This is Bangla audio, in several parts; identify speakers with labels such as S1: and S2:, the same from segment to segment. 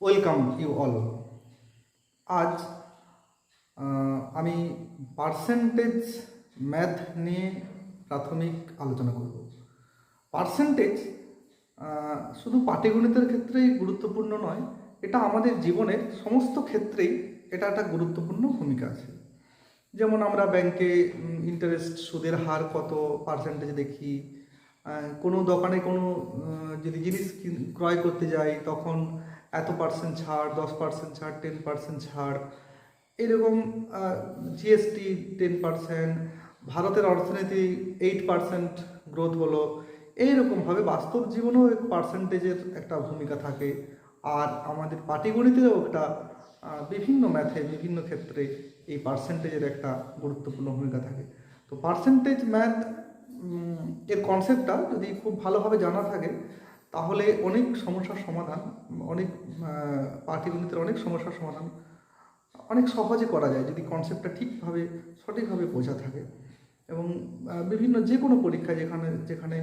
S1: Welcome you all. আজ আমি পার্সেন্টেজ ম্যাথ নিয়ে প্রাথমিক আলোচনা করব। পার্সেন্টেজ শুধু পাটিগণিতের ক্ষেত্রেই গুরুত্বপূর্ণ নয়, এটা আমাদের জীবনের সমস্ত ক্ষেত্রেই এটা একটা গুরুত্বপূর্ণ ভূমিকা আছে। যেমন আমরা ব্যাংকে ইন্টারেস্ট সুদের হার কত পার্সেন্টেজ দেখি, কোনো দোকানে কোনো যদি জিনিস ক্রয় করতে যাই তখন এত পার্সেন্ট ছাড়, 10% ছাড়, 10% ছাড়, এরকম জিএসটি 10%, ভারতের অর্থনীতি 8% গ্রোথ হলো, এইরকমভাবে বাস্তব জীবনেও পার্সেন্টেজের একটা ভূমিকা থাকে। আর আমাদের পাটিগণিতেও একটা বিভিন্ন ম্যাথে বিভিন্ন ক্ষেত্রে এই পার্সেন্টেজের একটা গুরুত্বপূর্ণ ভূমিকা থাকে। তো পার্সেন্টেজ ম্যাথ এর কনসেপ্টটা যদি খুব ভালোভাবে জানা থাকে তাহলে অনেক সমস্যার সমাধান, অনেক পাটিগণিতের অনেক সমস্যার সমাধান অনেক সহজে করা যায় যদি কনসেপ্টটা ঠিকভাবে সঠিকভাবে বোঝা থাকে। এবং বিভিন্ন যে কোনো পরীক্ষা যেখানে যেখানে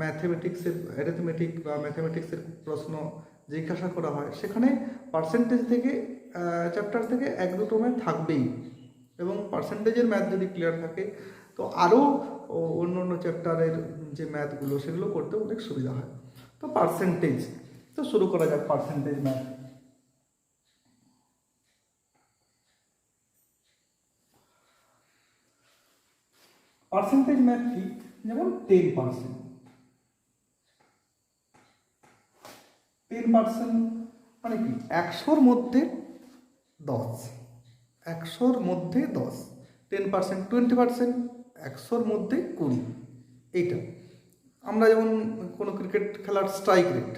S1: ম্যাথমেটিক্সের অ্যারিথমেটিক বা ম্যাথমেটিক্সের প্রশ্ন জিজ্ঞাসা করা হয় সেখানে পার্সেন্টেজ থেকে চ্যাপ্টার থেকে এক দুটো ম্যাথ থাকবেই। এবং পার্সেন্টেজের ম্যাথ যদি ক্লিয়ার থাকে তো আরও অন্য অন্য চ্যাপ্টারের যে ম্যাথগুলো সেগুলো করতে অনেক সুবিধা হয়। তো পার্সেন্টেজ, তো শুরু করা যাক পার্সেন্টেজ ম্যাথ। পার্সেন্টেজ ম্যাথ কি? যেমন 10%, 10% মানে কি? 100-র মধ্যে 10, 100-র মধ্যে 10, 10%, 20%, 100-র মধ্যে 20। এইটা আমরা যেমন কোনো ক্রিকেট খেলার স্ট্রাইক রেট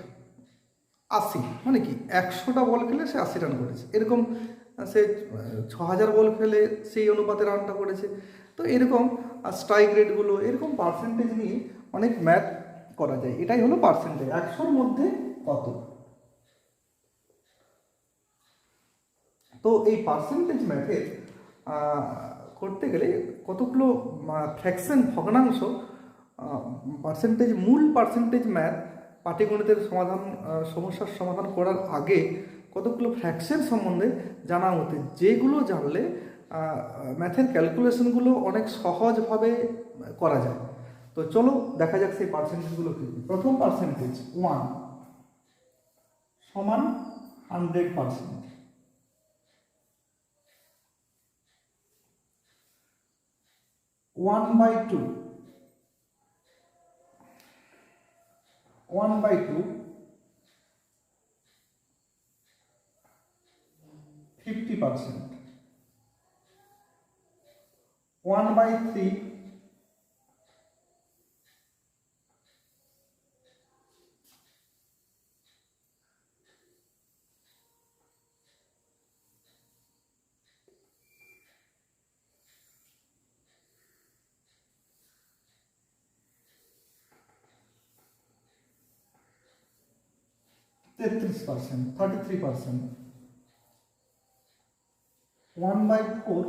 S1: 80, মানে কি 100টা বল খেলে সে 80 রান করেছে, এরকম সে 6000 বল খেলে সেই অনুপাতে রানটা করেছে। তো এরকম স্ট্রাইক রেটগুলো এরকম পার্সেন্টেজ নিয়ে অনেক ম্যাথ করা যায়। এটাই হলো পার্সেন্টেজ, 100-র মধ্যে কত। তো এই পার্সেন্টেজ ম্যাথের করতে গেলে কতগুলো ফ্র্যাকশন, ভগ্নাংশ, পার্সেন্টেজ, মূল পার্সেন্টেজ ম্যাথ পাটিগণিতের সমাধান, সমস্যার সমাধান করার আগে কতগুলো ফ্র্যাকশন সম্বন্ধে জানা উচিত, যেগুলো জানলে ম্যাথের ক্যালকুলেশনগুলো অনেক সহজভাবে করা যায়। তো চলো দেখা যাক সেই পার্সেন্টেজগুলো কী। প্রথম পার্সেন্টেজ 1 সমান 100%। 1/2, 1/2 50%, 1/3 33%, 33%, 1/4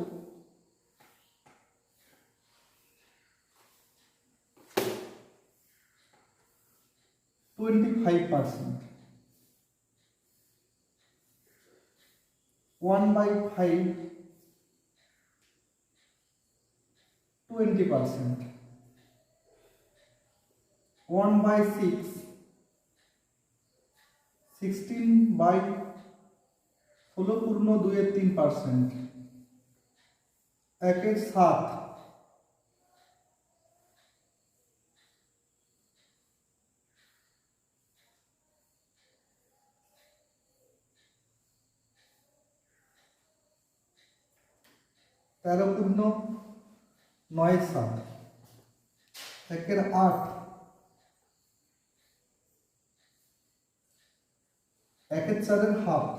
S1: 25%, 1/5 20%, 1/6 16/16√2-3%, 1/7 13/9/7, 1/8 1/4.5,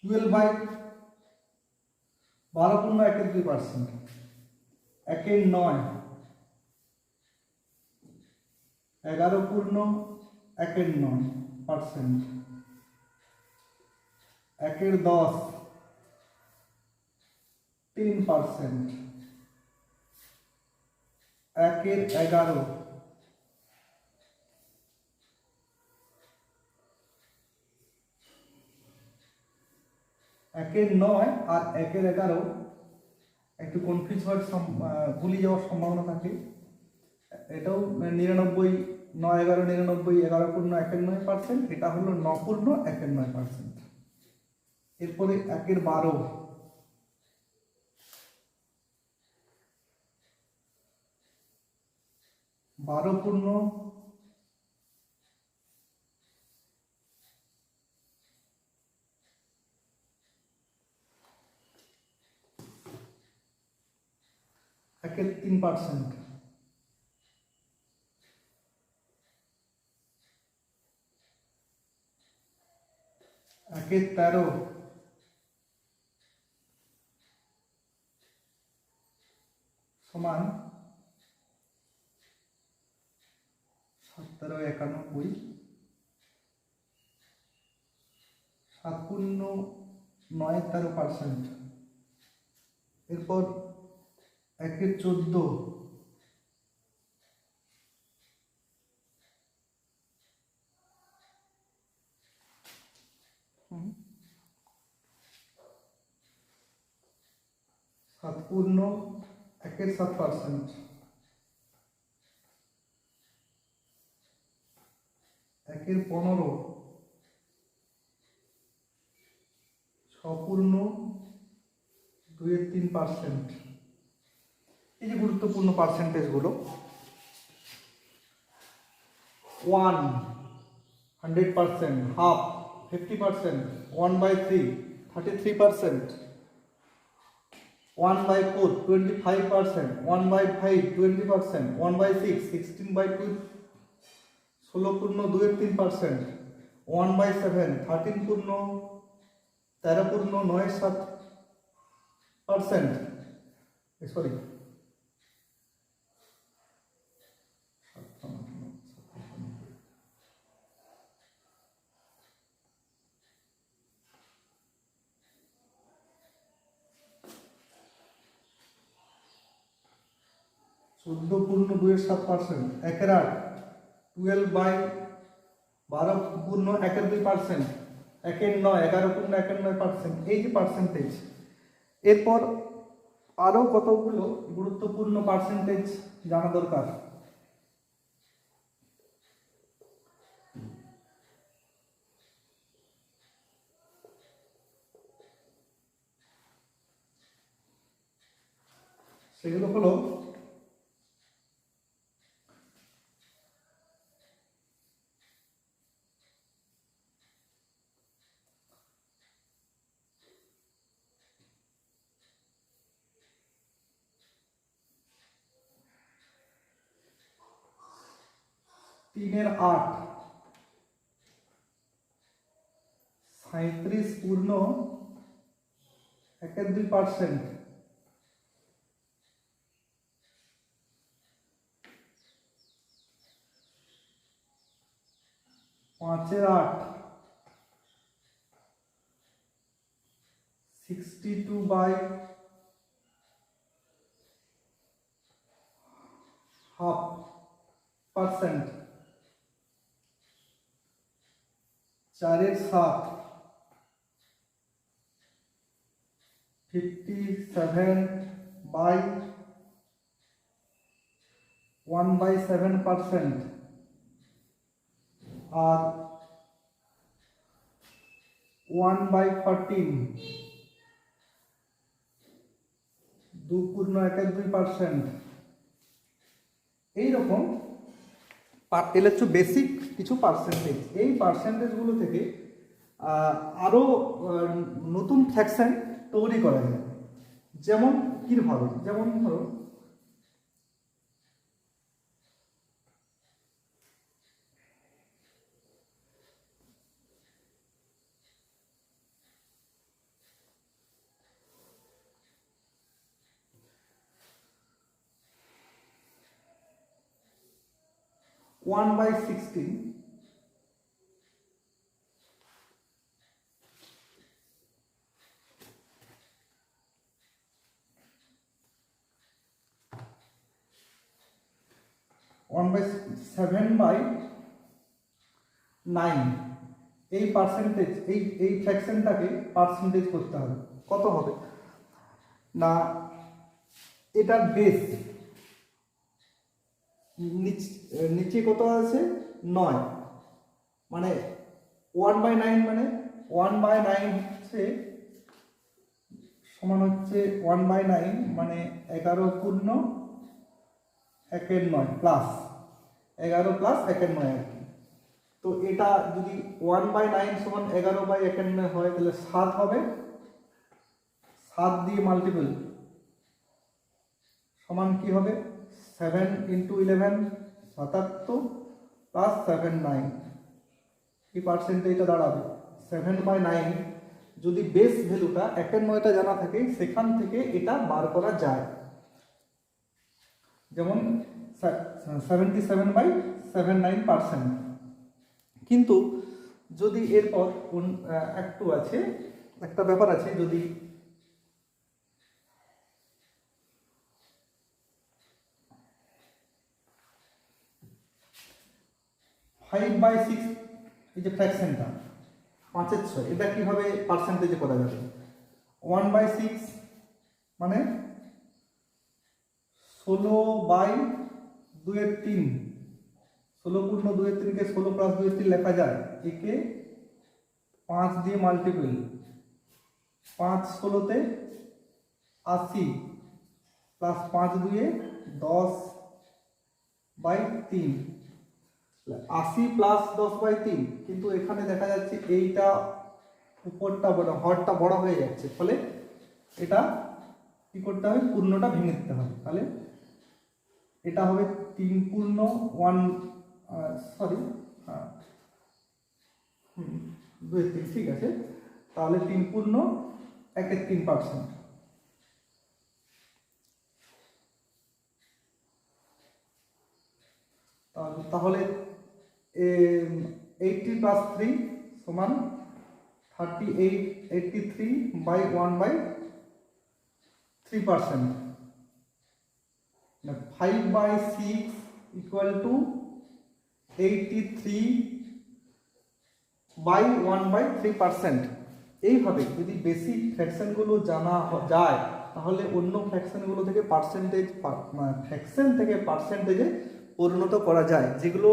S1: 12/12.1-2%, 1/9 11/1-9%, 1/10 10%, একের 11, একের 9 আর একের 11 একটু কনফিউজ হওয়ার ভুলে যাওয়ার সম্ভাবনা থাকে। এটাও 99, 9, 11, 99, 11 পূর্ণ 1-এর 9%, এটা হলো 9 পূর্ণ 1-এর 9%। এরপরে 1-এর 12, 12 পূর্ণ 1-এর 3%। একের 13, সমান 17, 91, 7 পূর্ণ 9-এর 13%। এরপর 1-এর 14, সাত পূর্ণ 1-এর 7%। 1-এর 15, 6 পূর্ণ 2-এর 3%। এই যে গুরুত্বপূর্ণ পার্সেন্টেজগুলো, 1 100%, হাফ 50%, 1/3 33%, 1/4 25%, 1/5 20%, 1/6 16/2 16 পূর্ণ 2-এর 3%, 1/7 13 পূর্ণ 13 পূর্ণ 9-এর 7%, সরি 14 পূর্ণ 2-এর 7%, 1-এর 8 12/12 পূর্ণ 1-এর 2%, 1-এর 9 11 পূর্ণ 1-এর 9%। এই যে পার্সেন্টেজ, এরপর আরও কতগুলো গুরুত্বপূর্ণ পার্সেন্টেজ জানা দরকার। সেগুলো হলো তিনের 8, 37 পূর্ণ 1-এর 2%, 5-এর 8 62/2.5%, 4-এর 7 57/1/7%, আর 1/14 2 পূর্ণ 1-এর 2%। এইরকম এগুলো হচ্ছে বেসিক কিছু পার্সেন্টেজ। এই পার্সেন্টেজগুলো থেকে আরও নতুন ফ্র্যাকশন তৈরি করা যায়। যেমন কীভাবে, যেমন ধরো 1/16, 1/7/9 এই পার্সেন্টেজ এই ফ্র্যাকশনটাকে পার্সেন্টেজ করতে হবে। কত হবে না, এটার বেস নিচে কত আছে 9, মানে 1/9 মানে 1/9 হচ্ছে সমান হচ্ছে 1/9 মানে 11 পূর্ণ 1/9 প্লাস 11 প্লাস 1/9 আর কি। তো এটা যদি 1/9 সমান 11/1/9 হয় তাহলে 7 হবে, 7 দিয়ে মাল্টিপল সমান কি হবে 7 × 11 77 প্লাস 7/9 এই পার্সেন্টেজটা দাঁড়াবে 7/9। যদি বেস ভ্যালুটা 1/9টা জানা থাকে সেখান থেকে এটা বার করা যায়, যেমন 77/79%। কিন্তু যদি এরপর একটা ব্যাপার আছে, যদি 5/6 এই যে ফ্র্যাকশনটা 5/6 এটা কিভাবে পার্সেন্টেজে করা যাবে? 1/6 মানে 16/2/3, 16 পূর্ণ 2/3কে 16 প্লাস 2/3 লেখা যায়। একে 5 দিয়ে মাল্টিপল, 5 16তে 80 প্লাস 5 2-এ 10/3, 80 প্লাস 10/3। কিন্তু এখানে দেখা যাচ্ছে এইটা উপরটা বড়, হরটা বড় হয়ে যাচ্ছে, ফলে এটা কি করতে হবে, পূর্ণটা ভেঙে দিতে হবে। তাহলে এটা হবে 3 পূর্ণ 2/3, ঠিক আছে। তাহলে 3 পূর্ণ 1/3%। তাহলে 80 প্লাস 3 সমান 38, 83/1/3%। 5/6 ইকুয়াল টু 83/1/3%। এইভাবে যদি বেসিক ফ্র্যাকশনগুলো জানা যায় তাহলে অন্য ফ্র্যাকশনগুলো থেকে ফ্র্যাকশন থেকে পার্সেন্টেজে পরিণত করা যায়। যেগুলো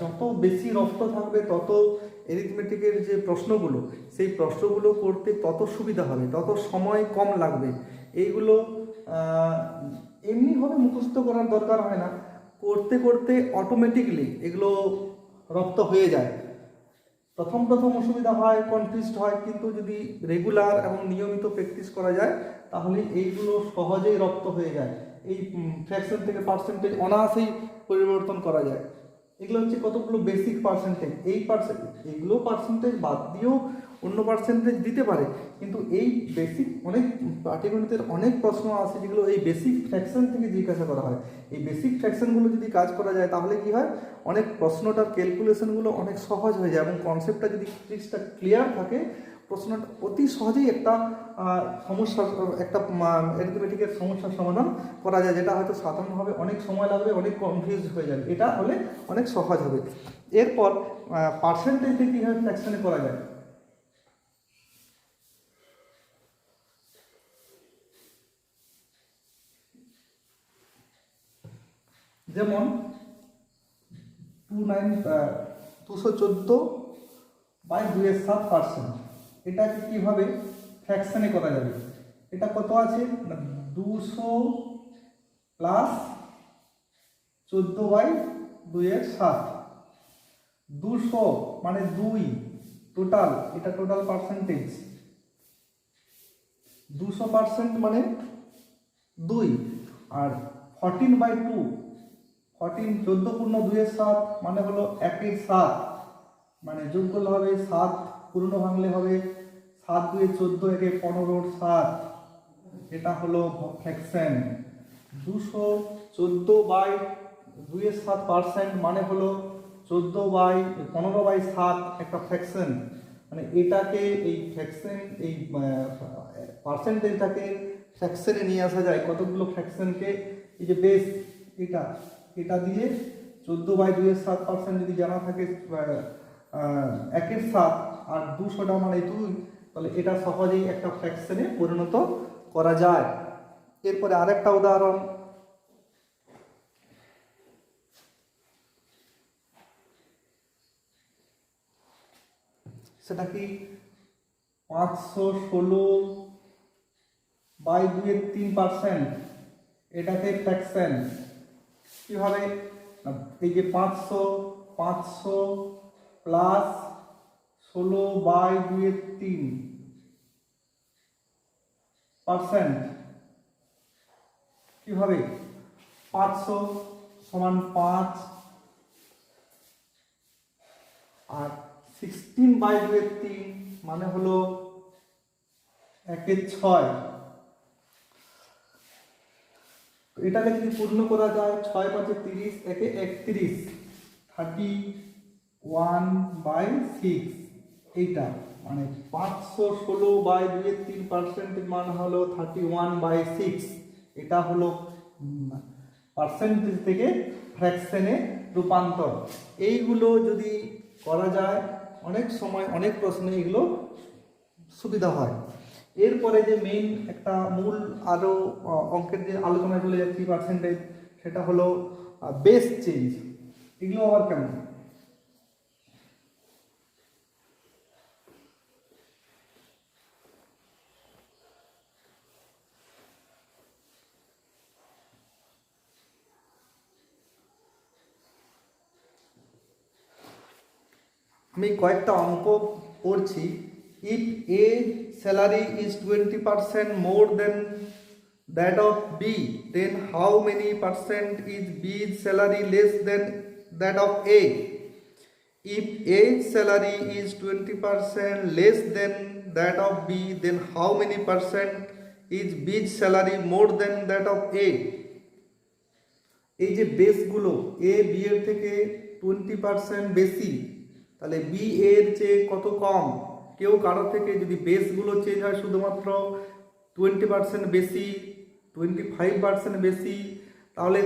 S1: যত বেশি রপ্ত থাকবে তত অ্যারিথমেটিকের যে প্রশ্নগুলো সেই প্রশ্নগুলো করতে তত সুবিধা হবে, তত সময় কম লাগবে। এইগুলো এমনিভাবে মুখস্থ করার দরকার হয় না, করতে করতে অটোমেটিকলি এগুলো রপ্ত হয়ে যায়। প্রথম অসুবিধা হয়, কনফিউজড হয়, কিন্তু যদি রেগুলার এবং নিয়মিত প্র্যাকটিস করা যায় তাহলে এইগুলো সহজেই রপ্ত হয়ে যায়। এই ফ্র্যাকশন থেকে পার্সেন্টেজ অনায়াসেই পরিবর্তন করা যায়। এগুলো হচ্ছে কতগুলো বেসিক পার্সেন্টেজ। এইগুলো পার্সেন্টেজ বাদ দিয়েও অন্য পার্সেন্টেজ দিতে পারে, কিন্তু এই বেসিক অনেক পাটিগণিতের অনেক প্রশ্ন আছে যেগুলো এই বেসিক ফ্র্যাকশন থেকে জিজ্ঞাসা করা হয়। এই বেসিক ফ্র্যাকশনগুলো যদি কাজ করা যায় তাহলে কি হয়, অনেক প্রশ্নটার ক্যালকুলেশনগুলো অনেক সহজ হয়ে যায় এবং কনসেপ্টটা যদি ট্রিক্সটা ক্লিয়ার থাকে প্রশ্নটা অতি সহজেই একটা অ্যারিথমেটিকের সমস্যার সমাধান করা যায়, যেটা হয়তো সাধারণভাবে অনেক সময় লাগবে, অনেক কনফিউজ হয়ে যাবে। এটা হলে অনেক সহজ হবে। এরপর পার্সেন্টেজ দিয়ে কীভাবে ফ্র্যাকশনে করা যায়। যেমন 214/2/7%, এটাকে কিভাবে ফ্র্যাকশনে করা যাবে? এটা কত আছে না 200 প্লাস 14/2/7, 200 মানে 2 টোটাল, এটা টোটাল পার্সেন্টেজ। 200% মানে 2, আর 14/2, 14 14 পূর্ণ 2/7 মানে হলো 1/7, মানে যোগ করলে হবে 7 পূর্ণ ভাঙলে হবে 7 2 14, 1 15 7, এটা হলো ফ্র্যাকশন। 214/2/7% মানে হলো 15/7 একটা ফ্র্যাকশন। মানে এটাকে এই ফ্র্যাকশন এই পার্সেন্টেজটাকে ফ্র্যাকশনে নিয়ে আসা যায়। কতগুলো ফ্র্যাকশনকে এই যে বেস এটা এটা দিয়ে 14/2-7% যদি জানা থাকে 1/7 আর 200টা মানে 2, তাহলে এটা সহজেই একটা ফ্র্যাকশনে পরিণত করা যায়। এরপরে আরেকটা উদাহরণ, সেটা কি 516/2-3%, এটাকে ফ্র্যাকশন কিভাবে, এই যে 500 প্লাস 16/2-3% কিভাবে, 500 সমান 5 আর 16/2-3 মানে হলো 1/6। এটাকে যদি পূর্ণ করা যায় 6×5=30, 1/31, 31/6। এইটা মানে 516/2-3% মান হলো 31/6। এটা হলো পার্সেন্টেজ থেকে ফ্র্যাকশনে রূপান্তর। এইগুলো যদি করা যায় অনেক সময় অনেক প্রশ্নে এগুলো সুবিধা হয়। এরপরে যে মেইন একটা মূল আরও অঙ্কের যে আলোচনায় চলে যাচ্ছি পার্সেন্টেজ, সেটা হলো বেস চেঞ্জ। এগুলো আবার কেমন, আমি কয়েকটা অঙ্ক পড়ছি। If A salary is 20% more than that of B, then how many percent is B's salary less than that of A? If A's salary is 20% less than that of B, then how many percent is B's salary more than that of A? এই যে বেসগুলো এ বি এর থেকে 20% বেশি, তাহলে বি এর চেয়ে কত কম। কেউ কারো থেকে যদি বেসগুলো চেঞ্জ হয় শুধুমাত্র 20% বেশি, 25% বেশি, তাহলে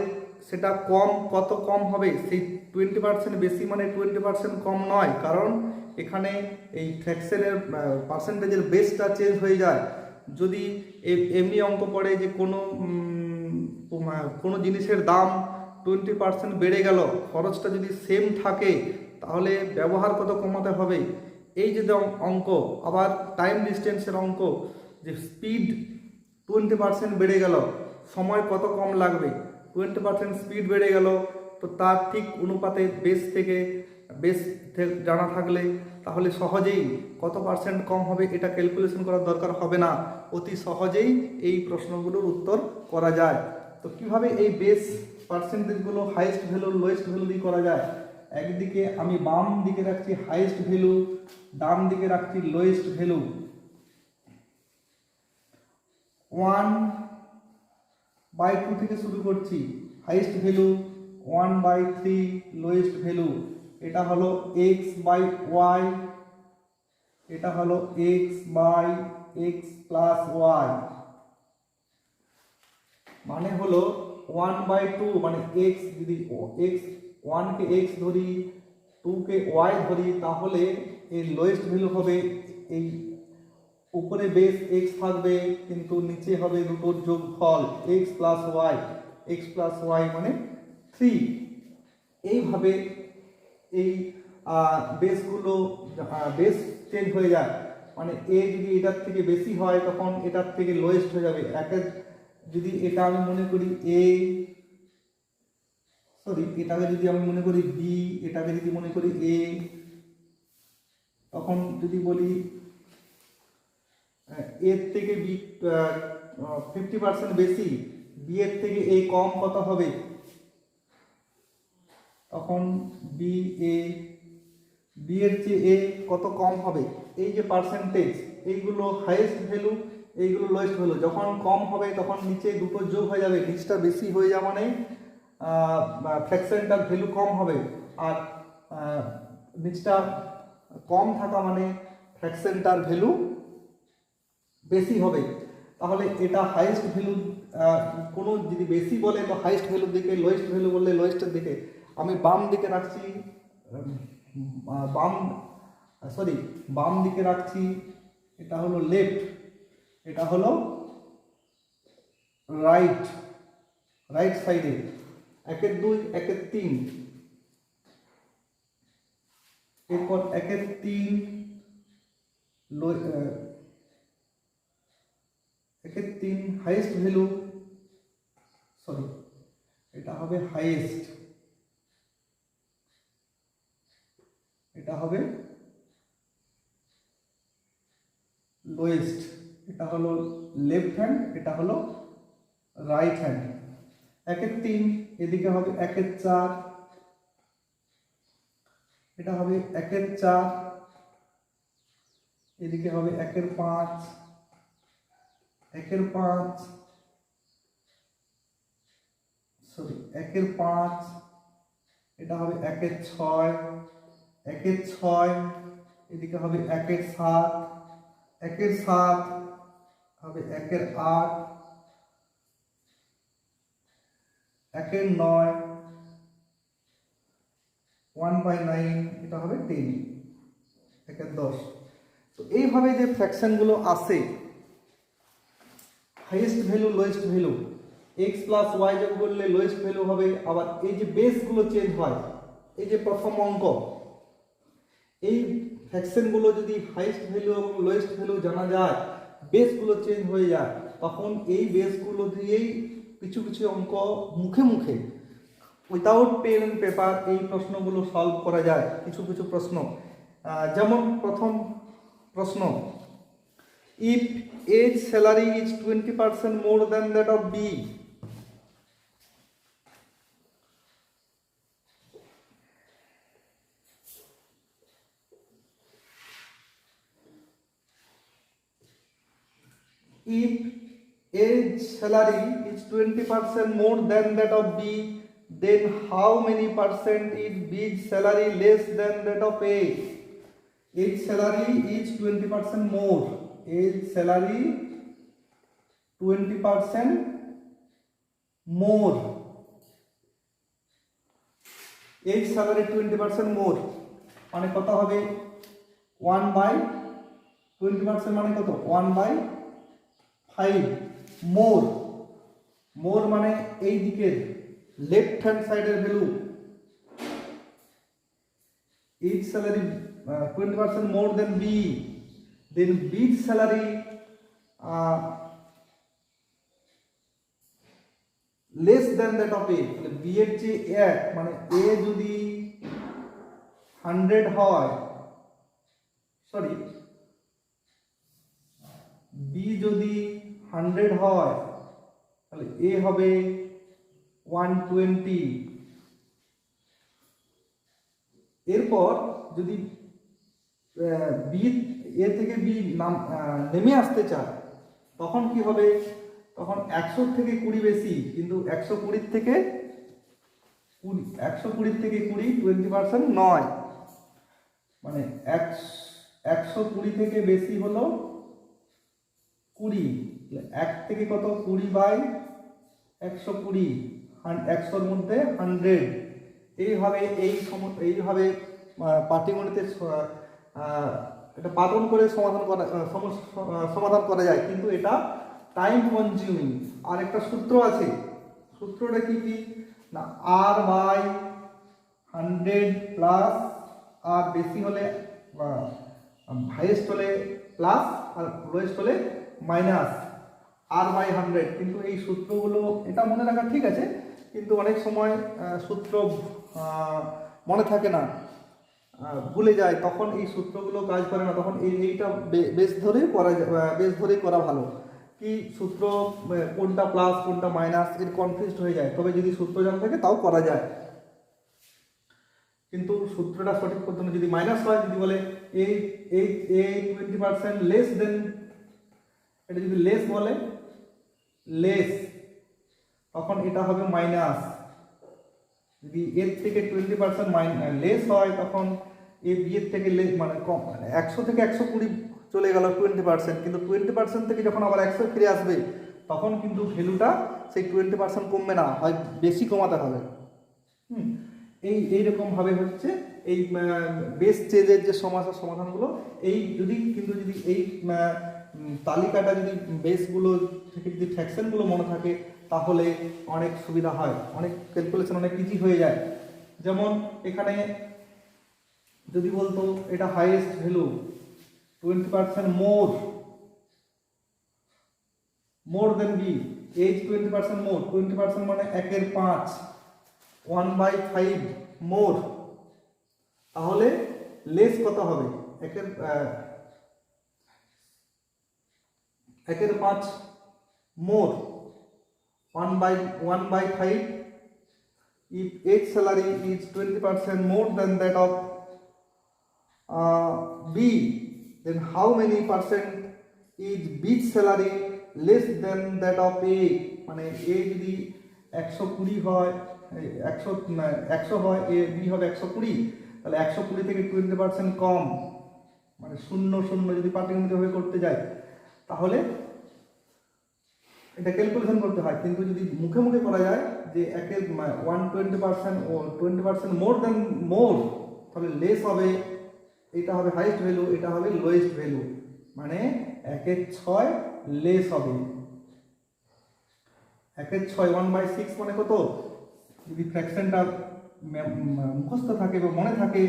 S1: সেটা কম কত কম হবে, সেই 20% বেশি মানে 20% কম নয়, কারণ এখানে এই ফ্র্যাকশনের পার্সেন্টেজের বেসটা চেঞ্জ হয়ে যায়। যদি এমনি অঙ্ক পড়ে যে কোনো জিনিসের দাম 20% বেড়ে গেল, খরচটা যদি সেম থাকে, তাহলে ব্যবহার কত কমাতে হবে। এই যে অঙ্ক, আবার টাইম ডিস্টেন্সের অঙ্ক, যে স্পিড 20% বেড়ে গেল, সময় কত কম লাগবে, 20% স্পিড বেড়ে গেল, তো তার ঠিক অনুপাতে বেস জানা থাকলে তাহলে সহজেই কত পার্সেন্ট কম হবে এটা ক্যালকুলেশন করার দরকার হবে না, অতি সহজেই এই প্রশ্নগুলোর উত্তর করা যায়। তো কিভাবে এই বেস পার্সেন্টেজগুলো হাইয়েস্ট ভ্যালু লোয়েস্ট ভ্যালু দিয়ে করা যায়, একদিকে আমি বাম দিকে রাখছি হাইয়েস্ট ভ্যালু, ডান দিকে রাখছি লোয়েস্ট ভ্যালু। 1/2 থেকে শুরু করছি, হাইয়েস্ট ভ্যালু 1/3, লোয়েস্ট ভ্যালু। এটা হলো x/y, এটা হলো x/x প্লাস y, মানে হলো 1/2 মানে x, যদি x 1 কে x ধরি, 2 কে y ধরি, তাহলে এর লোয়েস্ট ভ্যালু হবে, এই উপরে বেস x থাকবে কিন্তু নিচে হবে দুটোর যোগফল x প্লাস y মানে 3। এইভাবে এই বেসগুলো বেস চেঞ্জ হয়ে যায়, মানে এ যদি এটার থেকে বেশি হয় তখন এটার থেকে লোয়েস্ট হয়ে যাবে। যদি এটা আমি মনে করি এটাকে যদি আমি মনে করি বি, এটাকে যদি মনে করি এ, তখন যদি বলি এর থেকে বি 50% বেশি, বি এর থেকে এ কম কত হবে, তখন বি এর চেয়ে এ কত কম হবে। এই যে পার্সেন্টেজ, এইগুলো হাইয়েস্ট ভ্যালু, এইগুলো লোয়েস্ট ভ্যালু। যখন কম হবে তখন নিচে দুটো যোগ হয়ে যাবে, নিচটা বেশি হয়ে যাওয়া মানে ফ্র্যাকশনটার ভ্যালু কম হবে, আর নিচটা কম থাকা মানে ফ্র্যাকশনটার ভ্যালু বেশি হবে। তাহলে এটা হাইয়েস্ট ভ্যালু কোনো যদি বেশি বলে তো হাইয়েস্ট ভ্যালুর দিকে, লোয়েস্ট ভ্যালু বললে লোয়েস্টের দিকে। আমি বাম দিকে রাখছি, বাম দিকে রাখছি, এটা হলো লেফট, এটা হলো রাইট, রাইট সাইডে। 1 2 1 3, এরপর 1 3 1 3 হাইয়েস্ট ভ্যালু, এটা হবে হাইয়েস্ট, এটা হবে লোয়েস্ট, এটা হলো লেফট হ্যান্ড, এটা হলো রাইট হ্যান্ড। 1 3 এদিকে হবে 1 4, এটা হবে 1 4, এদিকে হবে 1 5, 1 5, 1 5, এটা হবে 1 6, 1 6, এদিকে হবে 1 7, 1 7 হবে 1 8, 1 9, 1/9, এটা হবে 10, 1 10। তো এইভাবে যে ফ্র্যাকশনগুলো আসে, highest value lowest value, x plus Y যোগ করলে লোয়েস্ট ভ্যালু হবে। আবার এই যে বেসগুলো চেঞ্জ হয়, এই যে প্রথম অঙ্ক, এই ফ্র্যাকশনগুলো যদি হাইয়েস্ট ভ্যালু এবং লোয়েস্ট ভ্যালু জানা যায়, বেসগুলো চেঞ্জ হয়ে যায়, তখন এই বেসগুলো দিয়েই কিছু কিছু অঙ্ক মুখে মুখে উইদাউট পেন অ্যান্ড পেপার এই প্রশ্নগুলো সলভ করা যায়। কিছু কিছু প্রশ্ন, যেমন প্রথম প্রশ্ন, if age salary is 20% more than that of B, if age salary is 20% more than that of B, then how many percent is B's salary less than that of A? Age salary is 20% more. Age salary 20% more. Age salary 20% more মানে কত হবে? 1/20% মানে কত? 1/5 মোর। মোর মানে এই দিকের লেফট হ্যান্ড সাইডের value. Each salary 20% more than B, then B's salary less than that of A। B এর চেয়ে 1 মানে A যদি 100 হয়, সরি B যদি 100 হয় তাহলে A হবে 120। এরপর যদি বি এ থেকে বি নেমে আসতে চায় তখন কি হবে? তখন 100 থেকে 20 বেশি, কিন্তু 120 থেকে 20% নয়, মানে 120 থেকে বেশি হলো 20। 1 থেকে কত? 20/120, 100-র মধ্যে 100। এইভাবে পাটিগণিতের এটা পালন করে সমাধান করা যায়, কিন্তু এটা টাইম কনজিউমিং। আর একটা সূত্র আছে, সূত্রটা কি না, R/100 প্লাস, আর বেশি হলে হাইয়েস্ট হলে প্লাস আর লোয়েস্ট হলে মাইনাস R/100। কিন্তু এই সূত্রগুলো এটা মনে রাখা ঠিক আছে, কিন্তু অনেক সময় সূত্র মনে থাকে না, ভুলে যায়, তখন এই সূত্রগুলো কাজ করে না। তখন এইটা বেশ ধরেই করা ভালো। কি সূত্র কোনটা প্লাস কোনটা মাইনাস এর কনফিউজড হয়ে যায়। তবে যদি সূত্র জানা থাকে তাও করা যায়, কিন্তু সূত্রটা সঠিক করতে হবে। যদি মাইনাস হয়, যদি বলে এই 20% লেস দেন, এটা যদি লেস বলে লেস, তখন এটা হবে মাইনাস। যদি এর থেকে 20% লেস হয়, তখন এ বি এর থেকে মানে কম, মানে 100 থেকে 120 চলে গেল 20%, কিন্তু 20% থেকে যখন আবার 100 ফিরে আসবে তখন কিন্তু ভ্যালুটা সেই 20% কমবে না, হয় বেশি কমাতে হবে। এইরকমভাবে হচ্ছে এই বেস চেঞ্জের যে সমাধানগুলো, এই যদি এই তালিকাটা যদি বেসগুলো থেকে যদি ফ্র্যাকশনগুলো মনে থাকে তাহলে অনেক সুবিধা হয়, অনেক ক্যালকুলেশন অনেক ইজি হয়ে যায়। যেমন এখানে যদি বলতো এটা হাইয়েস্ট ভ্যালু 20% মোর দেন বি, এইজ 20% মোর, 20% মানে 1/5, 1/5 মোর, তাহলে লেস কত হবে? 1/5 মোর, 1/5. If age salary is 20% more than that of B, then how many percent is B's salary less than that of A? মানে A যদি 120 হয়, 100 হয়, A B হবে 120, তাহলে 120 থেকে 20% কম, মানে 0 যদি পাটিগণিতভাবে করতে যায় তাহলে এটা ক্যালকুলেশন করতে হয়। কিন্তু যদি মুখে মুখে করা যায় যে 120% ও 20% মোর দেন মোর, তাহলে লেস হবে, এটা হবে হাইয়েস্ট ভ্যালু, এটা হবে লোয়েস্ট ভ্যালু, মানে 1/6 লেস হবে। 1/6 1/6 মানে কত? যদি ফ্র্যাকশনটা মুখস্থ থাকে বা মনে থাকে,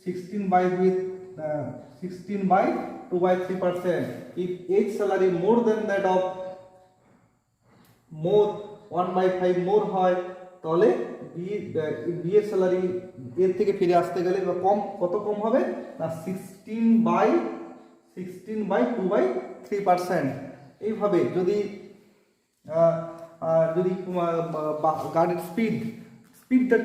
S1: 16/2/3%. If age salary more than that of মোর 1/5 মোর হয়, তাহলে বি এর স্যালারি এর থেকে ফিরে আসতে গেলে বা কম, কত কম হবে না 16/2/3%। এইভাবে যদি গাড়ির স্পিডটা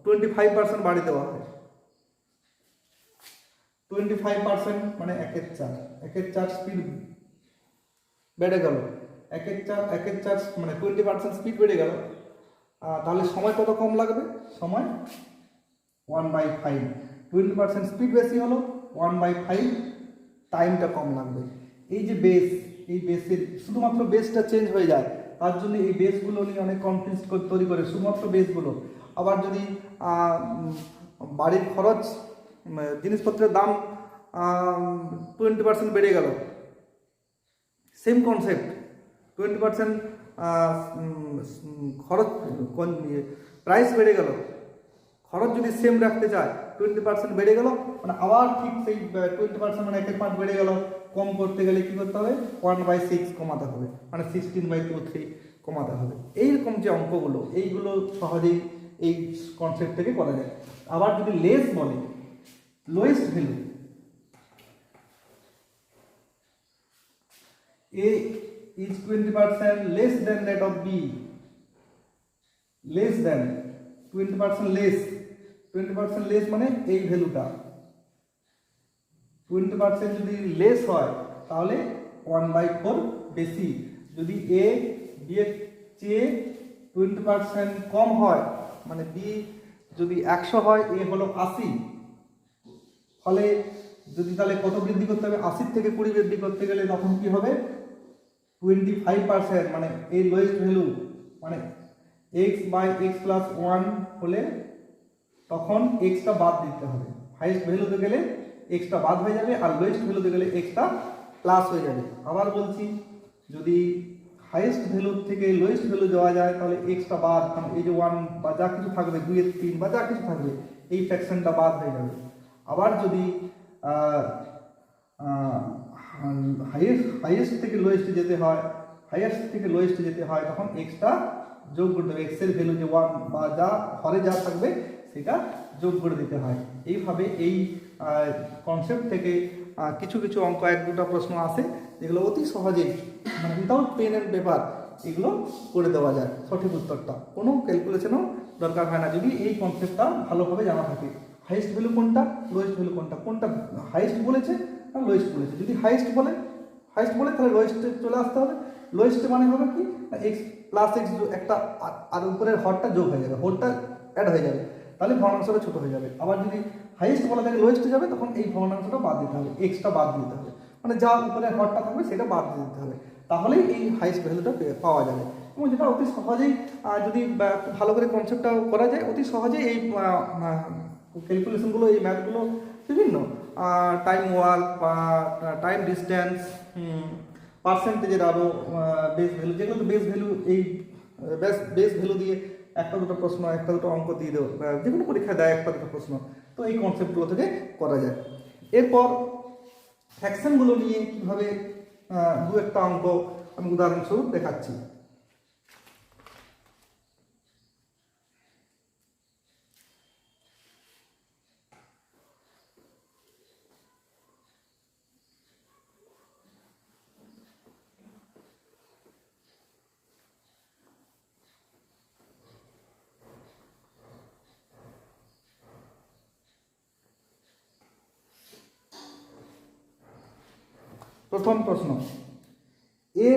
S1: 25% বাড়িয়ে দেওয়া হয়, 25% মানে 1/4 স্পিড বেড়ে গেল, 1/4 মানে 20% স্পিড বেড়ে গেল, তাহলে সময় কত কম লাগবে? সময় 1/5, 20% স্পিড বেশি হলো, 1/5 টাইমটা কম লাগবে। এই যে বেস, এই বেসের শুধুমাত্র বেসটা চেঞ্জ হয়ে যায়, তার জন্য এই বেসগুলো নিয়ে অনেক কনফিউজ তৈরি করে, শুধুমাত্র বেসগুলো। আবার যদি বাড়ির খরচ, জিনিসপত্রের দাম 20% বেড়ে গেল, সেম কনসেপ্ট, 20% খরচ, প্রাইস বেড়ে গেল, খরচ যদি সেম রাখতে চায় 20% বেড়ে গেল, মানে আবার ঠিক সেই 20% মানে 1/5 বেড়ে গেল, কম করতে গেলে কী করতে হবে? 1/6 কমাতে হবে, মানে 16/2/3 কমাতে হবে। এইরকম যে অঙ্কগুলো, এইগুলো সহজেই এই কনসেপ্ট থেকে করা যায়। আবার যদি লেস বলে, lowest value, A is 20% less than that of B, less than 20% less, 20% less মানে এই ভ্যালুটা 20% যদি লেস হয় তাহলে 1/4 বেশি। যদি A B এর চেয়ে 20% কম হয়, মানে B যদি 100 হয়, A হলো 80, ফলে যদি তাহলে কত বৃদ্ধি করতে হবে? 80 থেকে 20 বৃদ্ধি করতে গেলে তখন কি হবে? 25%, মানে এই লোয়েস্ট ভ্যালু, মানে x/x+1 হলে তখন এক্সটা বাদ দিতে হবে। হাইয়েস্ট ভ্যালুতে গেলে এক্সটা বাদ হয়ে যাবে, আর লোয়েস্ট ভ্যালুতে গেলে এক্সটা প্লাস হয়ে যাবে। আবার বলছি, যদি হাইয়েস্ট ভ্যালু থেকে লোয়েস্ট ভ্যালু যাওয়া যায় তাহলে এক্সটা বাদ, মানে এই যে 1 বা যা কিছু থাকবে, 2/3 বা যা কিছু থাকবে, এই ফ্র্যাকশনটা বাদ হয়ে যাবে। আবার যদি হাইয়েস্ট থেকে লোয়েস্টে যেতে হয়, তখন এক্সটা যোগ করে দেবে, এক্সের ভ্যালু যে 1 বা যা হরে যা থাকবে সেটা যোগ করে দিতে হয়। এইভাবে এই কনসেপ্ট থেকে কিছু কিছু অঙ্ক, 1-2টা প্রশ্ন আসে যেগুলো অতি সহজেই, মানে উইদাউট পেন অ্যান্ড পেপার এগুলো করে দেওয়া যায়। সঠিক উত্তরটা কোনো ক্যালকুলেশনও দরকার হয় না, যদি এই কনসেপ্টটা ভালোভাবে জানা থাকে। হাইয়েস্ট ভ্যালু কোনটা, লোয়েস্ট ভ্যালু কোনটা হাইয়েস্ট বলেছে আর লোয়েস্ট বলেছে। যদি হাইয়েস্ট বলে তাহলে লোয়েস্টে চলে আসতে হবে। লোয়েস্ট মানে হবে কি, এক্স প্লাস এক্স, একটা আর উপরের হরটা যোগ হয়ে যাবে, হরটা অ্যাড হয়ে যাবে, তাহলে ভগ্নাংশটা ছোটো হয়ে যাবে। আবার যদি হাইয়েস্ট বলা থাকে লোয়েস্টে যাবে, তখন এই ভগ্নাংশটা বাদ দিতে হবে, এক্সটা বাদ দিতে হবে। মানে যা উপরে হরটা থাকবে সেটা বাদ দিয়ে দিতে হবে, তাহলেই এই হাইয়েস্ট ভ্যালুটা পাওয়া যাবে। এবং যেটা অতি সহজেই যদি খুব ভালো করে কনসেপ্টটা করা যায়, অতি সহজেই এই ক্যালকুলেশনগুলো, এই ম্যাথগুলো বিভিন্ন টাইম ওয়ার্ক বা টাইম ডিস্ট্যান্স, পার্সেন্টেজের আরও বেস ভ্যালু, যেগুলো বেস ভ্যালু, এই বেস ভ্যালু দিয়ে একটা দুটো প্রশ্ন, একটা দুটো অঙ্ক দিয়ে দেবো, যে কোনো পরীক্ষায় দেয় একটা দুটো প্রশ্ন, তো এই কনসেপ্টগুলো থেকে করা যায়। এরপর ফ্র্যাকশনগুলো নিয়ে কীভাবে দু একটা অঙ্ক আমি উদাহরণস্বরূপ দেখাচ্ছি। প্রথম প্রশ্ন, a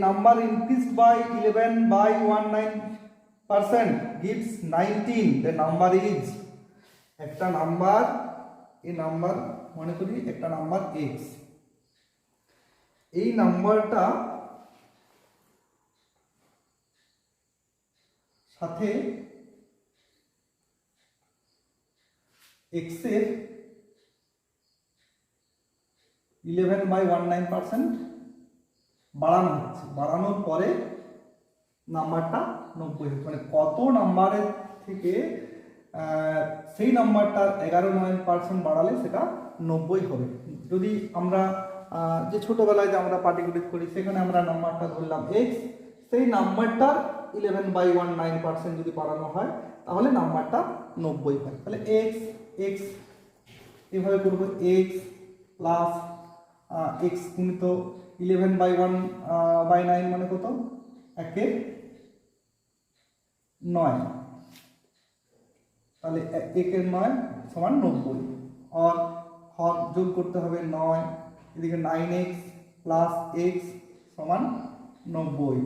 S1: number increased by 11/19% gives 19, the number is, একটা নাম্বার, এই নাম্বার মনে করি একটা নাম্বার x, এই নাম্বারটা সাথে x এর 11/19% বাড়ানো হচ্ছে, বাড়ানোর পরে নাম্বারটা 90 হচ্ছে, মানে কত নাম্বারের থেকে সেই নাম্বারটার 11.9% বাড়ালে সেটা 90 হবে। যদি আমরা যে ছোটোবেলায় যে আমরা পার্টিকুলেট করি, সেখানে আমরা নাম্বারটা ধরলাম x, সেই নাম্বারটার 11/19% যদি বাড়ানো হয় তাহলে নাম্বারটা 90 হয়। তাহলে x এভাবে করবো, x প্লাস x গুণিত 11/9 মানে কত, 1/9, তাহলে 1/9 সমান 90, আর হর যোগ করতে হবে 9, এদিকে 9x প্লাস x সমান 90,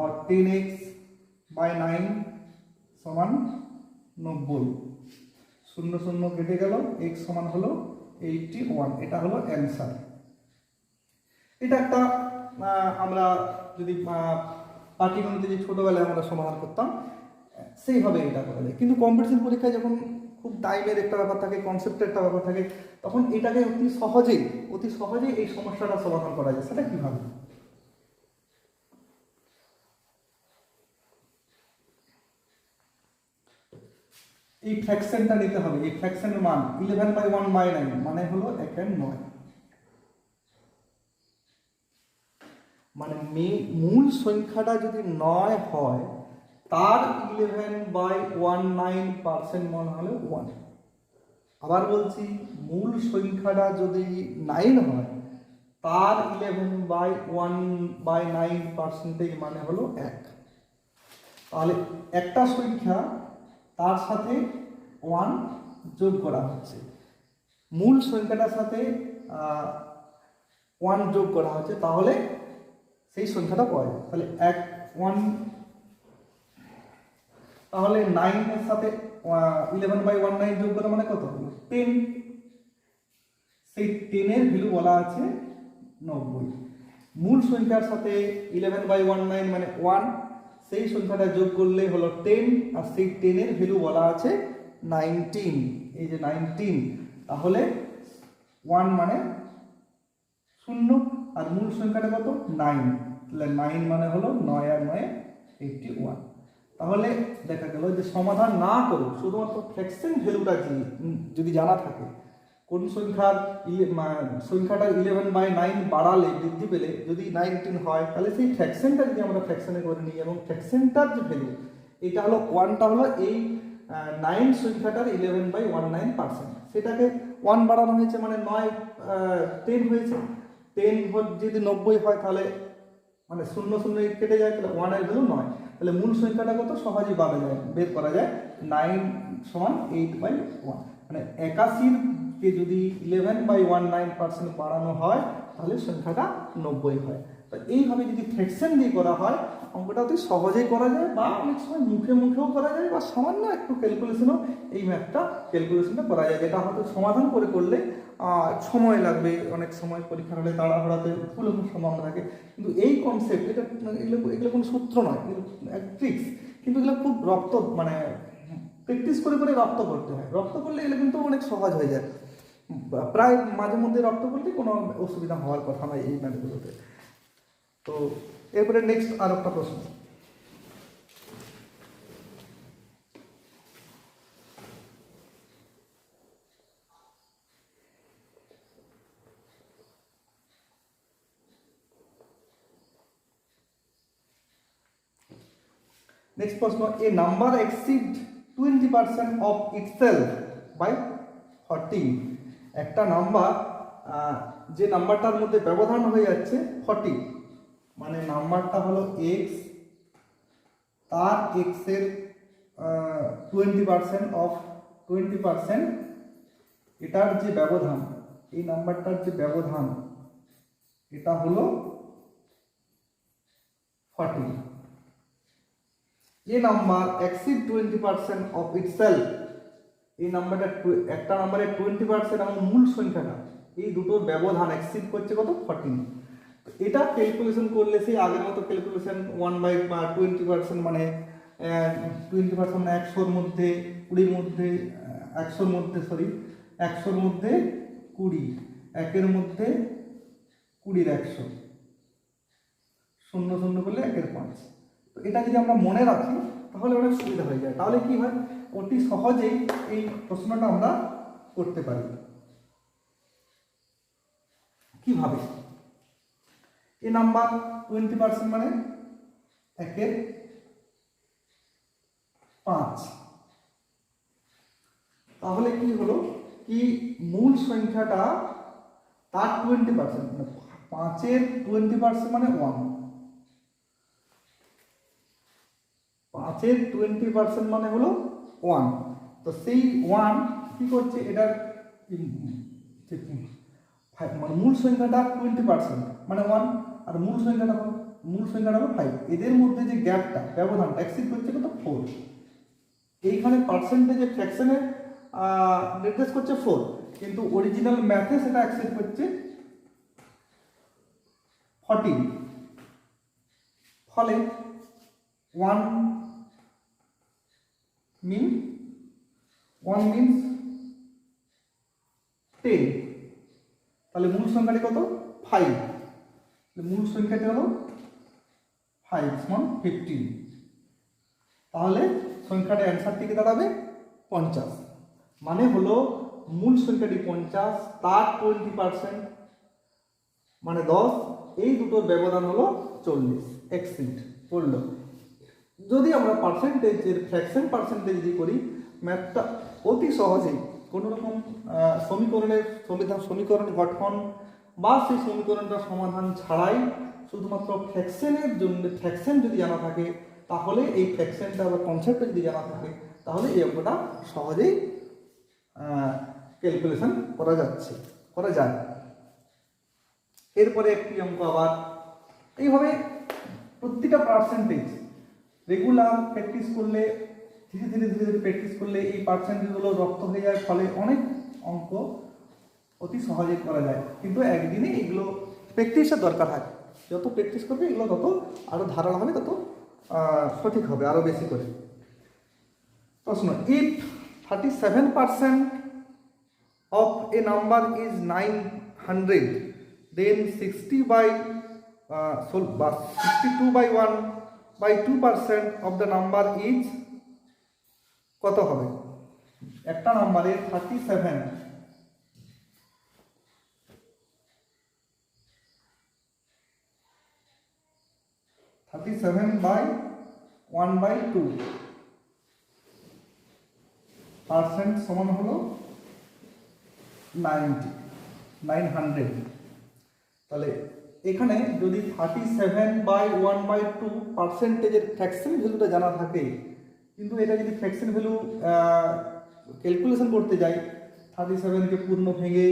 S1: আর 10x/9 সমান 90, 0 0 কেটে গেল, x সমান হলো 81, এটা হলো অ্যান্সার। এটা একটা আমরা যদি পাটিগণিতে যে ছোটোবেলায় আমরা সমাধান করতাম সেইভাবে এটা করা যায়। কিন্তু কম্পিটিশন পরীক্ষায় যখন খুব টাইমের একটা ব্যাপার থাকে, কনসেপ্টের একটা ব্যাপার থাকে, তখন এটাকে অতি সহজেই এই সমস্যাটা সমাধান করা যায়। সেটা কীভাবে? এই ফ্র্যাকশনটা নিতে হবে, এই ফ্র্যাকশনের মান 11/1/9 মানে হলো 1/9, মানে মূল সংখ্যাটা যদি 9 হয় তার 11/19% মান হলো 1। আবার বলছি, মূল সংখ্যাটা যদি 9 হয় তার 11/1/9% মানে হলো 1। তাহলে একটা সংখ্যা তার সাথে 1 যোগ করা হচ্ছে, মূল সংখ্যাটার সাথে 1 যোগ করা হচ্ছে, তাহলে সেই সংখ্যাটা পাওয়া যায়। তাহলে তাহলে 9 এর সাথে 11/19 যোগ করা মানে কত হলো 10, সেই 10 এর ভ্যালু বলা আছে 90। মূল সংখ্যার সাথে 11/19 মানে 1, সেই সংখ্যাটা যোগ করলে হলো 10, আর সেই 10 এর ভ্যালু বলা আছে 19, এই যে 19, তাহলে 1 মানে 0, আর মূল সংখ্যাটা কত 9, তাহলে 9 মানে হলো 9 আর 9 81। তাহলে দেখা গেল যে সমাধান না করে শুধুমাত্র ফ্র্যাকশন ভ্যালুটা যদি জানা থাকে, কোন সংখ্যাটা 11/9 বাড়ালে, বৃদ্ধি পেলে যদি 19 হয়, তাহলে সেই ফ্র্যাকশনটা যদি আমরা ফ্র্যাকশনে করে নিই, এবং ফ্র্যাকশনটার যে ভ্যালু এটা হলো 1টা হলো এই 9 সংখ্যাটার 11/19%, সেটাকে 1 বাড়ানো হয়েছে মানে 10 হয়েছে, 10 যদি 90 হয় তাহলে মানে 0 0 কেটে যায়, তাহলে 1 এর ভ্যালু 9, তাহলে মূল সংখ্যাটা কত সহজেই বের করা যায়, 9 সমান 8/1, মানে 81 কে যদি 11/19% বাড়ানো হয় তাহলে সংখ্যাটা 90 হয়। তো এইভাবে যদি ফ্র্যাকশন দিয়ে করা হয় অঙ্কটা অতি সহজেই করা যায়, বা অনেক সময় মুখেও করা যায়, বা সামান্য একটু ক্যালকুলেশনও এই ম্যাথটা ক্যালকুলেশনটা করা যায়, যেটা হয়তো সমাধান করলে সময় লাগবে, অনেক সময় পরীক্ষার হলে তাড়াহুড়াতে ভুলের সম্ভাবনা থাকে। কিন্তু এই কনসেপ্ট এটা এগুলো এগুলো কোনো সূত্র নয়, এগুলো এক ট্রিক্স, কিন্তু এগুলো খুব রপ্ত মানে প্র্যাকটিস করে করে রপ্ত করতে হয়। রপ্ত করলে এগুলো কিন্তু অনেক সহজ হয়ে যায়, প্রায় মাঝে মধ্যে রপ্ত করলে কোনো অসুবিধা হওয়ার কথা নয় এই ম্যাথগুলোতে। তো এরপরে নেক্সট আর একটা প্রশ্ন। নেক্সট প্রশ্ন, a number exceed 20% of itself by 40। একটা নাম্বার যে নাম্বারটার মধ্যে ব্যবধান হয়ে যাচ্ছে 40, মানে নাম্বারটা হলো এক্স, তার এক্স এর 20% অফ 20%, এটার যে ব্যবধান, এই নাম্বারটার যে ব্যবধান এটা হলো 40। যে নাম্বার এক্সিড 20% অফ ইটসেলফ, এই নাম্বারটা একটা নাম্বারের 20% এবং মূল সংখ্যাটা, এই দুটোর ব্যবধান এক্সিড করছে কত 14। এটা ক্যালকুলেশন করলে সেই আগের মতো ক্যালকুলেশন 1/20% মানে 20% মানে 100-র মধ্যে 20-র মধ্যে 100-র মধ্যে 100-র মধ্যে 20, 1-এর মধ্যে 20-র 100, 0 0 করলে 1-এর 5। তো এটা যদি আমরা মনে রাখি তাহলে অনেক সুবিধা হয়ে যায়। তাহলে কি হয়, অতি সহজেই এই প্রশ্নটা আমরা করতে পারি। কিভাবে? এই নাম্বার 20% মানে 1-এর 5। তাহলে কি হলো, কি মূল সংখ্যাটা তার 20%, 5-এর 20% মানে 1, 5-এর 20% মানে হলো 1। তো সেই 1 কি করছে, এটার মানে মূল সংখ্যাটা 20% মানে 1, আর মূল সংখ্যাটা হলো 5। এদের মধ্যে যে গ্যাপটা, ব্যবধানটা এক্সিড করছে কত 4। এইখানে পার্সেন্টেজে ফ্র্যাকশনে নির্দেশ করছে 4, কিন্তু অরিজিনাল ম্যাথে সেটা এক্সিড করছে 14। ফলে 1 means 10। তাহলে মূল সংখ্যাটি কত 5, মূল সংখ্যাটি হলো 5 সমান 15। তাহলে সংখ্যাটা অ্যান্সারটি কি দাঁড়াবে 50। মানে হলো মূল সংখ্যাটি 50, তার 20% মানে 10, এই দুটোর ব্যবধান হলো 40, এক্সিড করলো। যদি আমরা পার্সেন্টেজের ফ্র্যাকশন পার্সেন্টেজ যদি করি, ম্যাথটা অতি সহজেই কোনো রকম সমীকরণ গঠন বা সেই সমীকরণটা সমাধান ছাড়াই শুধুমাত্র ফ্র্যাকশনের জন্য, ফ্র্যাকশন যদি জানা থাকে তাহলে এই ফ্র্যাকশনটা বা কনসেপ্টটা যদি জানা থাকে তাহলে এই অঙ্কটা সহজেই ক্যালকুলেশন করা যায়। এরপরে একটি অঙ্ক আবার এইভাবে প্রতিটা পার্সেন্টেজ রেগুলার প্র্যাকটিস করলে, ধীরে ধীরে প্র্যাকটিস করলে এই পার্সেন্টেজগুলো রপ্ত হয়ে যায়। ফলে অনেক অঙ্ক অতি সহজে করা যায়, কিন্তু একদিনে এগুলো প্র্যাকটিসের দরকার হয়। যত প্র্যাকটিস করবে এগুলো তত আরও ধারণা হবে, তত সঠিক হবে আরও বেশি করে। প্রশ্ন, if 37% of a number is 900, then 62/1/2% of the number is কত হবে? একটা নাম্বারের 37/1/2% সমান হলো 900। তাহলে এখানে যদি 37/1/2 পার্সেন্টেজের ফ্র্যাকশন ভ্যালুটা জানা থাকে, কিন্তু এটা যদি ফ্র্যাকশন ভ্যালু ক্যালকুলেশন করতে যাই, 37কে পূর্ণ ভেঙে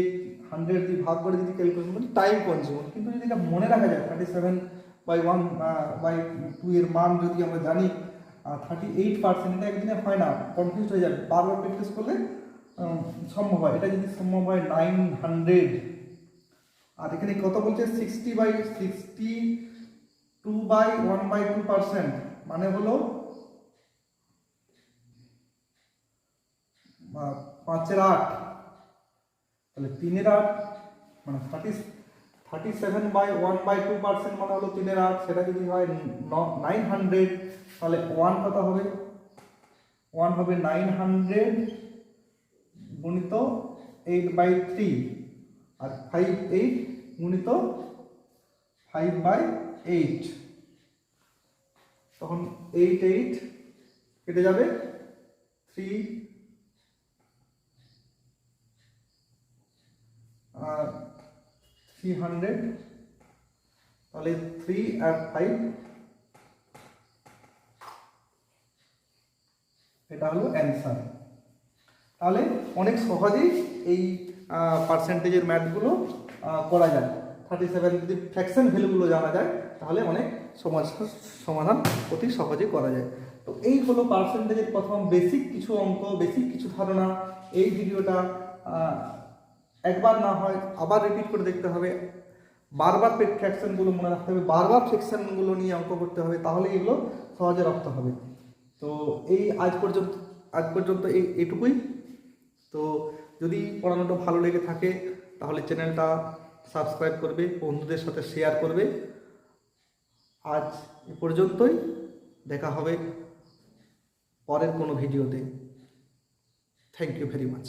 S1: 100 দিয়ে ভাগ করে যদি ক্যালকুলেশন করি টাইম কনজিউমার। কিন্তু যদি এটা মনে রাখা যায় 37/1/2 এর মান যদি আমরা জানি 38%, এটা একদিনে হয় না, কনফিউজ হয়ে যাবে। বারবার প্র্যাকটিস করলে সম্ভব হয়, এটা যদি সম্ভব হয় 900, আর এখানে কত বলছে 62/1/2%, মানে হলো 5/8, তাহলে 3/8 মানে 37/1/2%, মানে হলো 3/8। সেটা যদি হয় 900, তাহলে 1 কত হবে, 1 হবে 900 গুণিত 8/3, আর 58 গুণিত 5/8, তখন 8 কেটে যাবে, 300, তাহলে 3 আর 5, এটা হলো অ্যান্সার। তাহলে অনেক সহজেই এই পার্সেন্টেজের ম্যাথগুলো করা যায়। 37 যদি ফ্র্যাকশন ভ্যালুগুলো জানা যায় তাহলে অনেক সমস্যার সমাধান অতি সহজেই করা যায়। তো এই হলো পার্সেন্টেজের প্রথম বেসিক কিছু অঙ্ক, বেসিক কিছু ধারণা। এই ভিডিওটা একবার না হয় আবার রিপিট করে দেখতে হবে, বারবার ফ্র্যাকশনগুলো মনে রাখতে হবে, বারবার ফ্র্যাকশনগুলো নিয়ে অঙ্ক করতে হবে, তাহলে এগুলো সহজে রাখতে হবে। তো এই আজ পর্যন্ত এইটুকুই। তো যদি পড়ানোটা ভালো লেগে থাকে তাহলে চ্যানেলটা সাবস্ক্রাইব করবে, বন্ধুদের সাথে শেয়ার করবে। আজ এ পর্যন্তই, দেখা হবে পরের কোনো ভিডিওতে। Thank you very much.